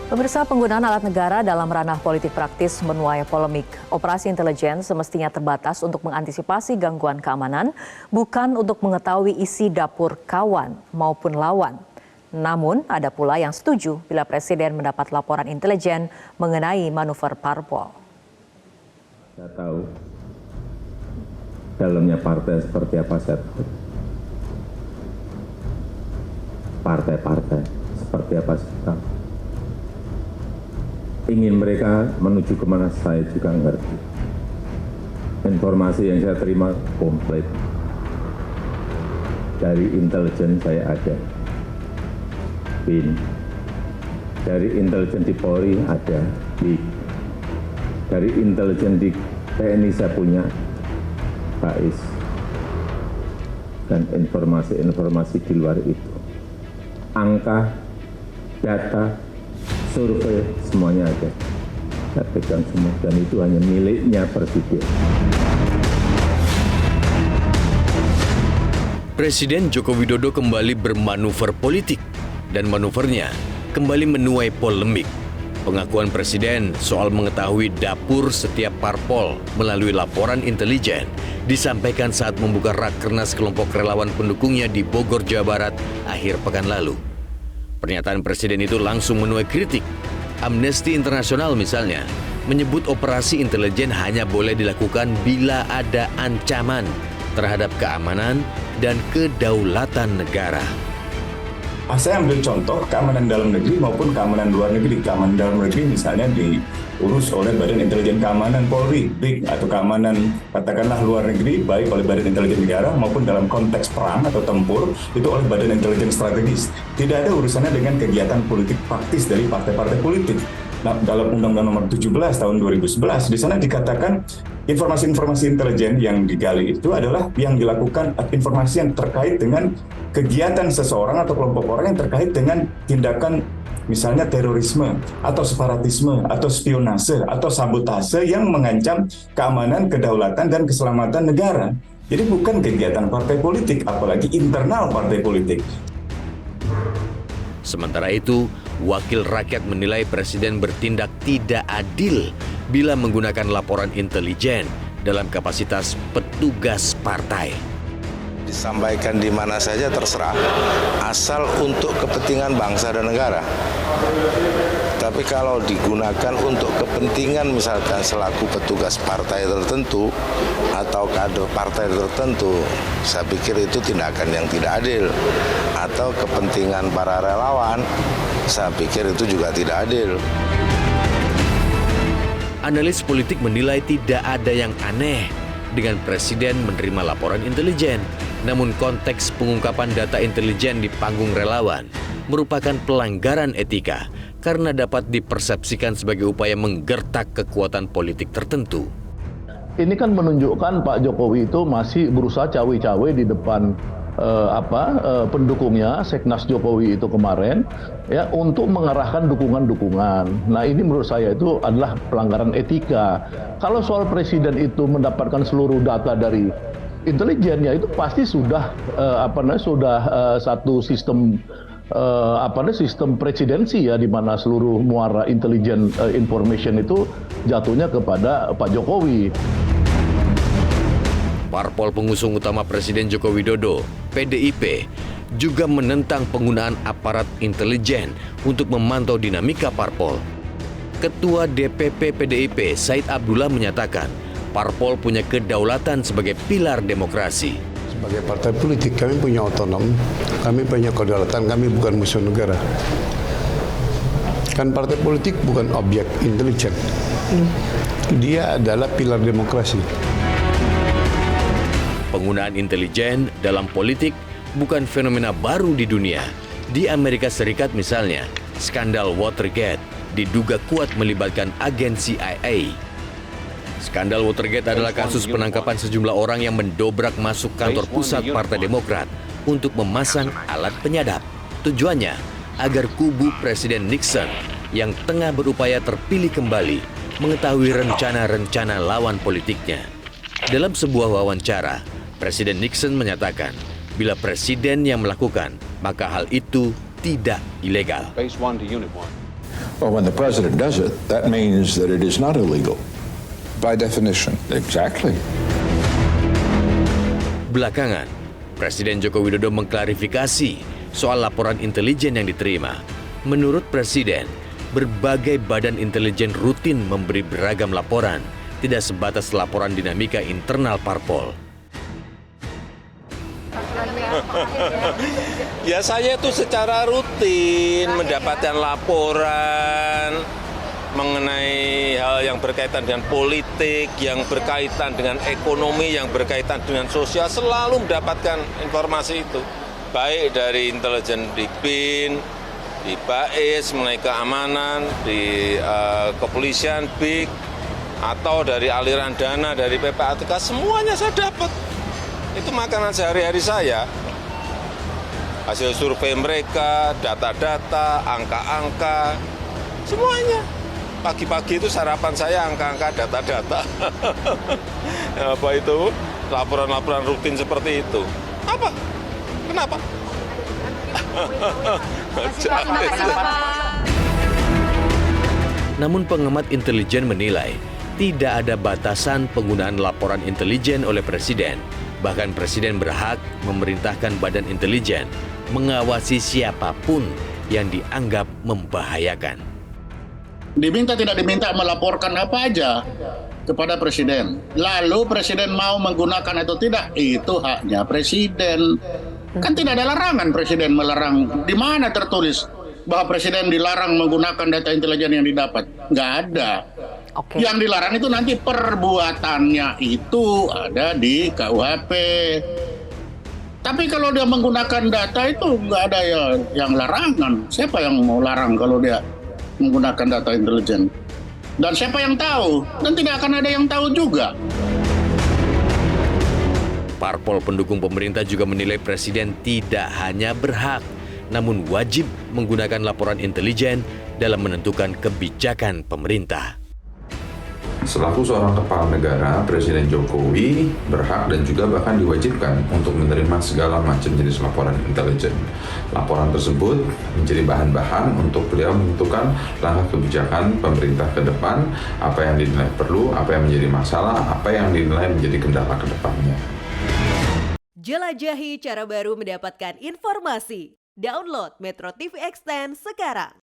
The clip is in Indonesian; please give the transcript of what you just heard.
Pemirsa, penggunaan alat negara dalam ranah politik praktis menuai polemik. Operasi intelijen semestinya terbatas untuk mengantisipasi gangguan keamanan, bukan untuk mengetahui isi dapur kawan maupun lawan. Namun, ada pula yang setuju bila Presiden mendapat laporan intelijen mengenai manuver parpol. Saya tahu dalamnya partai seperti apa, saya tahu. Partai-partai seperti apa, saya tahu. Ingin mereka menuju kemana, saya juga ngerti. Informasi yang saya terima komplit. Dari intelijen saya ada. BIN. Dari intelijen di Polri ada. BIN. Dari intelijen di TNI saya punya BAIS. Dan informasi-informasi di luar itu. Angka, data, survei, semuanya ada. Saya pegang semua, dan itu hanya miliknya Presiden. Presiden Joko Widodo kembali bermanuver politik, dan manuvernya kembali menuai polemik. Pengakuan Presiden soal mengetahui dapur setiap parpol melalui laporan intelijen disampaikan saat membuka rakernas kelompok relawan pendukungnya di Bogor, Jawa Barat akhir pekan lalu. Pernyataan Presiden itu langsung menuai kritik. Amnesty International misalnya menyebut operasi intelijen hanya boleh dilakukan bila ada ancaman terhadap keamanan dan kedaulatan negara. Saya ambil contoh keamanan dalam negeri maupun keamanan luar negeri. Keamanan dalam negeri misalnya diurus oleh Badan Intelijen Keamanan Polri, BIN, atau keamanan katakanlah luar negeri baik oleh Badan Intelijen Negara maupun dalam konteks perang atau tempur itu oleh Badan Intelijen Strategis. Tidak ada urusannya dengan kegiatan politik praktis dari partai-partai politik. Nah, dalam Undang-Undang Nomor 17 tahun 2011 di sana dikatakan informasi-informasi intelijen yang digali itu adalah yang dilakukan informasi yang terkait dengan kegiatan seseorang atau kelompok orang yang terkait dengan tindakan misalnya terorisme atau separatisme atau spionase atau sabotase yang mengancam keamanan, kedaulatan, dan keselamatan negara. Jadi bukan kegiatan partai politik, apalagi internal partai politik. Sementara itu, Wakil Rakyat menilai Presiden bertindak tidak adil bila menggunakan laporan intelijen dalam kapasitas petugas partai. Disampaikan di mana saja terserah, asal untuk kepentingan bangsa dan negara. Tapi kalau digunakan untuk kepentingan misalkan selaku petugas partai tertentu atau kader partai tertentu, saya pikir itu tindakan yang tidak adil. Atau kepentingan para relawan, saya pikir itu juga tidak adil. Analis politik menilai tidak ada yang aneh dengan Presiden menerima laporan intelijen. Namun konteks pengungkapan data intelijen di panggung relawan merupakan pelanggaran etika karena dapat dipersepsikan sebagai upaya menggertak kekuatan politik tertentu. Ini kan menunjukkan Pak Jokowi itu masih berusaha cawe-cawe di depan pendukungnya, Seknas Jokowi itu kemarin, ya, untuk mengarahkan dukungan-dukungan. Nah, ini menurut saya itu adalah pelanggaran etika. Kalau soal Presiden itu mendapatkan seluruh data dari intelijen, ya itu pasti sudah satu sistem sistem presidensi, ya, di mana seluruh muara intelijen information itu jatuhnya kepada Pak Jokowi. Parpol pengusung utama Presiden Joko Widodo, PDIP, juga menentang penggunaan aparat intelijen untuk memantau dinamika parpol. Ketua DPP PDIP, Said Abdullah, menyatakan parpol punya kedaulatan sebagai pilar demokrasi. Sebagai partai politik kami punya otonom, kami punya kedaulatan, kami bukan musuh negara. Kan partai politik bukan objek intelijen. Dia adalah pilar demokrasi. Penggunaan intelijen dalam politik bukan fenomena baru di dunia. Di Amerika Serikat misalnya, skandal Watergate diduga kuat melibatkan agen CIA. Skandal Watergate adalah kasus penangkapan sejumlah orang yang mendobrak masuk kantor pusat Partai Demokrat untuk memasang alat penyadap. Tujuannya agar kubu Presiden Nixon yang tengah berupaya terpilih kembali mengetahui rencana-rencana lawan politiknya. Dalam sebuah wawancara, Presiden Nixon menyatakan bila presiden yang melakukan, maka hal itu tidak ilegal. Well, when the president does it, that means that it is not illegal. By definition. Exactly. Belakangan, Presiden Joko Widodo mengklarifikasi soal laporan intelijen yang diterima. Menurut Presiden, berbagai badan intelijen rutin memberi beragam laporan, tidak sebatas laporan dinamika internal parpol. Ya saya itu secara rutin mendapatkan laporan mengenai hal yang berkaitan dengan politik, yang berkaitan dengan ekonomi, yang berkaitan dengan sosial, selalu mendapatkan informasi itu. Baik dari intelijen di BIN, di BAIS mengenai keamanan, di kepolisian BIK, atau dari aliran dana dari PPATK, semuanya saya dapat. Itu makanan sehari-hari saya. Hasil survei mereka, data-data, angka-angka, semuanya. Pagi-pagi itu sarapan saya angka-angka, data-data. Apa itu? Laporan-laporan rutin seperti itu. Apa? Kenapa? Namun pengamat intelijen menilai tidak ada batasan penggunaan laporan intelijen oleh Presiden. Bahkan Presiden berhak memerintahkan badan intelijen mengawasi siapapun yang dianggap membahayakan. Diminta tidak diminta melaporkan apa aja kepada Presiden. Lalu Presiden mau menggunakan atau tidak, itu haknya Presiden. Kan tidak ada larangan Presiden melarang. Di mana tertulis bahwa Presiden dilarang menggunakan data intelijen yang didapat? Nggak ada. Oke. Yang dilarang itu nanti perbuatannya itu ada di KUHP. Tapi kalau dia menggunakan data itu nggak ada yang larangan. Siapa yang mau larang kalau dia menggunakan data intelijen? Dan siapa yang tahu? Dan tidak akan ada yang tahu juga. Parpol pendukung pemerintah juga menilai Presiden tidak hanya berhak, namun wajib menggunakan laporan intelijen dalam menentukan kebijakan pemerintah. Selaku seorang kepala negara, Presiden Jokowi berhak dan juga bahkan diwajibkan untuk menerima segala macam jenis laporan intelijen. Laporan tersebut menjadi bahan-bahan untuk beliau menentukan langkah kebijakan pemerintah ke depan, apa yang dinilai perlu, apa yang menjadi masalah, apa yang dinilai menjadi kendala ke depannya. Jelajahi cara baru mendapatkan informasi. Download Metro TV Extend sekarang.